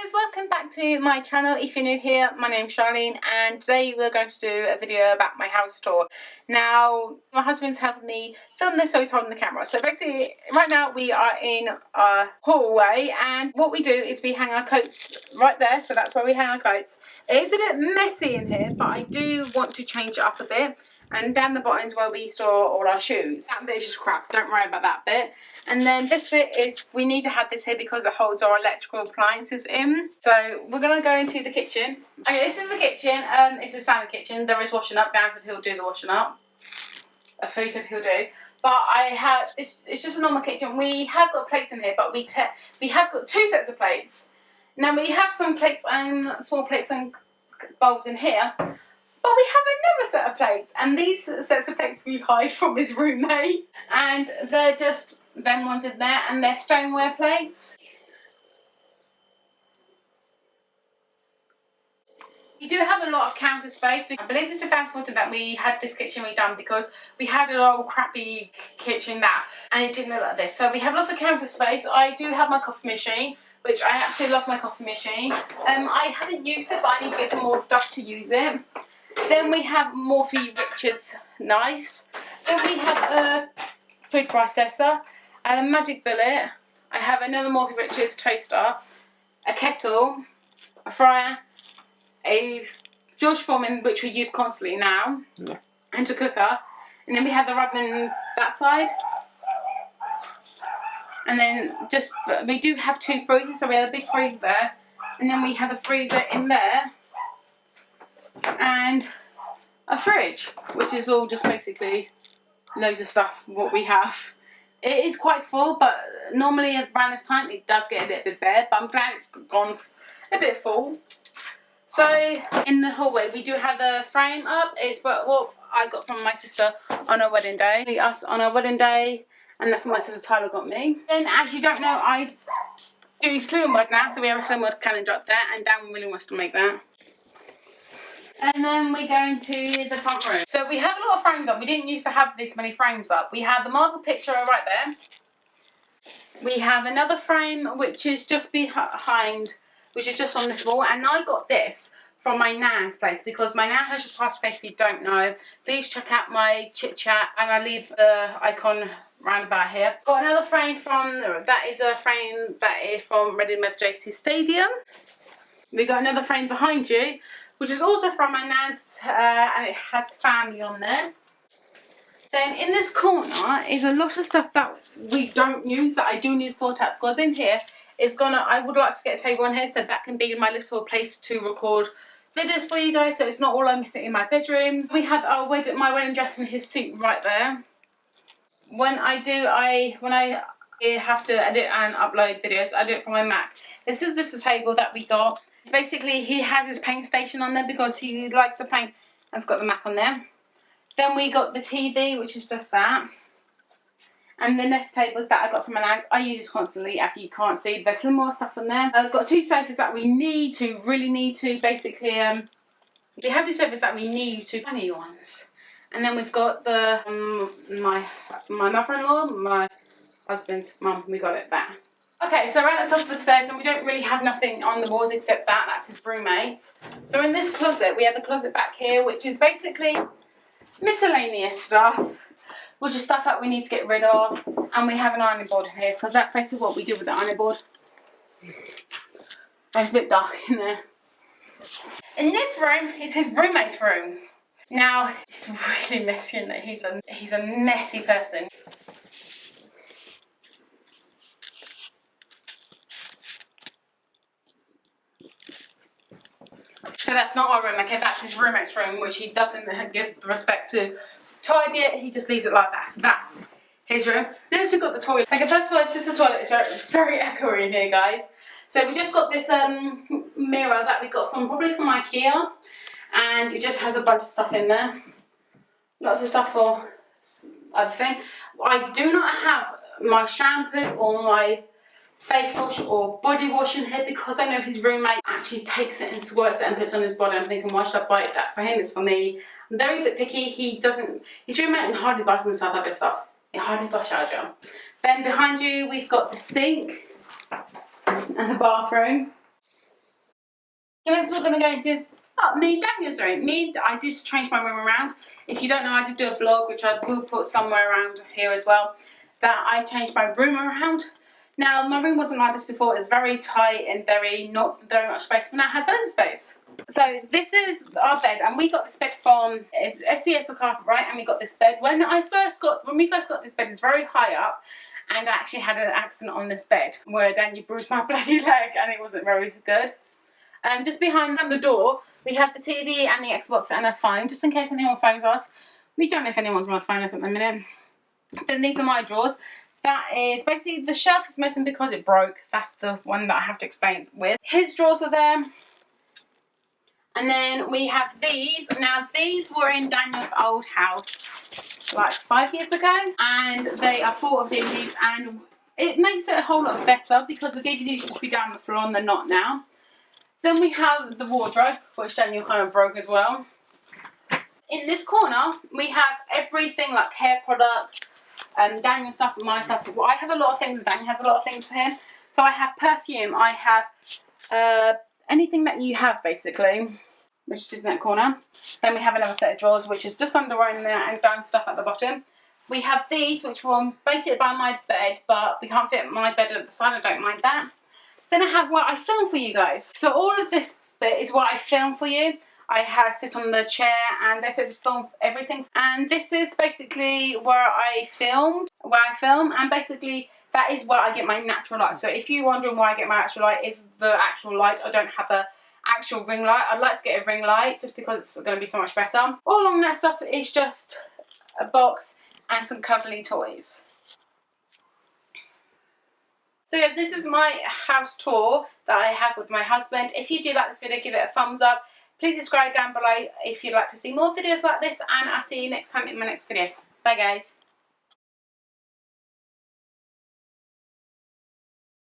Guys, welcome back to my channel. If you're new here, my name's Charlene and today we're going to do a video about my house tour. Now, my husband's helping me film this, so he's holding the camera. So basically, right now we are in a hallway and what we do is we hang our coats right there, so that's where we hang our coats. It is a bit messy in here, but I do want to change it up a bit. And down the bottom is where we store all our shoes. That bit is just crap, don't worry about that bit. And then this bit is, we need to have this here because it holds our electrical appliances in. So we're gonna go into the kitchen. Okay, this is the kitchen. It's a standard kitchen. There is washing up. Dan said he'll do the washing up. That's what he said he'll do. But I have, it's just a normal kitchen. We have got plates in here, but we have got two sets of plates. Now we have some plates and small plates and bowls in here. But we have another set of plates, and these sets of plates we hide from his roommate, and they're just them ones in there, and they're stoneware plates. We do have a lot of counter space. I believe it's 2014 that we had this kitchen redone because we had an old crappy kitchen and it didn't look like this. So we have lots of counter space. I do have my coffee machine, which I absolutely love my coffee machine. I haven't used it, but I need to get some more stuff to use it. Then we have Morphy Richards Nice. Then we have a food processor, and a Magic Bullet. I have another Morphy Richards toaster, a kettle, a fryer, a George Foreman, which we use constantly now, and a cooker. And then we have the oven that side. And then we do have two freezers, so we have a big freezer there. And then we have a freezer in there. And a fridge, which is all just basically loads of stuff what we have. It is quite full, but normally around this time it does get a little bit bare, but I'm glad it's gone a bit full. So in the hallway we do have the frame up. It's what I got from my sister on her wedding day. Us on our wedding day, and that's what my sister Tyler got me. Then, as you don't know, I do slim wood now, so we have a slim wood Canon drop there, and Dan really wants to make that. And then we go into the front room. So we have a lot of frames up. We didn't used to have this many frames up. We have the marble picture right there. We have another frame which is just behind, which is just on this wall. And I got this from my nan's place because my nan has just passed away. If you don't know, please check out my chit chat, and I leave the icon round about here. Got another frame from, that is a frame that is from Reading JC Stadium. We got another frame behind you, which is also from my nan's, and it has family on there. Then in this corner is a lot of stuff that we don't use that I do need to sort out, because in here I would like to get a table on here so that can be my little place to record videos for you guys, so it's not all I'm in my bedroom. We have our my wedding dress and his suit right there. When I have to edit and upload videos, I do it from my Mac. This is just a table that we got. Basically, he has his paint station on there because he likes to paint. I've got the Mac on there. Then we got the TV, which is just that. And the Nest tables that I got from my nan's. I use this constantly, if you can't see. There's some more stuff on there. I've got two sofas that we really need to, basically, we have two sofas that we need to, funny ones. And then we've got the, my mother-in-law, my husband's mum, we got it there. Okay, so we're at the top of the stairs and we don't really have nothing on the walls except that's his roommate's. So in this closet, we have the closet back here, which is basically miscellaneous stuff, which is stuff that we need to get rid of. And we have an ironing board in here, because that's basically what we do with the ironing board. It's a bit dark in there. In this room is his roommate's room. Now, it's really messy in there. He's a messy person. So that's not our room, okay, that's his roommate's room, which he doesn't give the respect to tidy it, he just leaves it like that. So that's his room. Then we've got the toilet. Okay, first of all, it's just a toilet, it's very echoey in here, guys. So we just got this mirror that we got probably from IKEA, and it just has a bunch of stuff in there. Lots of stuff for other thing. I do not have my shampoo or my face wash or body wash in here because I know his roommate actually takes it and squirts it and puts it on his body. I'm thinking, why should I buy that for him? It's for me. I'm very bit picky. His roommate hardly buys himself other stuff. He hardly buys charger. Then behind you we've got the sink and the bathroom. So next we're going to go into me and Daniel's room. I just changed my room around. If you don't know, I did do a vlog, which I will put somewhere around here as well, that I changed my room around. Now, my room wasn't like this before. It was very tight and not very much space, but now it has loads of space. So this is our bed, and we got this bed from SES or Carpet, right? And we got this bed when we first got this bed. It was very high up, and I actually had an accident on this bed where Daniel bruised my bloody leg, and it wasn't very good. Just behind the door, we have the TV and the Xbox and a phone, just in case anyone phones us. We don't know if anyone's going to phone us at the minute. Then these are my drawers. That is basically, the shelf is missing because it broke. That's the one that I have to explain with. His drawers are there. And then we have these. Now, these were in Daniel's old house like 5 years ago. And they are full of DVDs. And it makes it a whole lot better because the DVDs used to be down the floor and they're not now. Then we have the wardrobe, which Daniel kind of broke as well. In this corner, we have everything like hair products, Daniel's stuff and my stuff. Well, I have a lot of things, Daniel has a lot of things for him. So I have perfume, I have anything that you have basically, which is in that corner. Then we have another set of drawers, which is just underwear in there and down stuff at the bottom. We have these, which were basically by my bed, but we can't fit my bed at the side, I don't mind that. Then I have what I film for you guys. So all of this bit is what I film for you. I have sit on the chair and they said just film everything. And this is basically where I film, and basically that is where I get my natural light. So if you're wondering where I get my actual light, is the actual light. I don't have a actual ring light. I'd like to get a ring light just because it's going to be so much better. All along that stuff is just a box and some cuddly toys. So guys, this is my house tour that I have with my husband. If you do like this video, give it a thumbs up. Please subscribe down below if you'd like to see more videos like this, and I'll see you next time in my next video. Bye guys.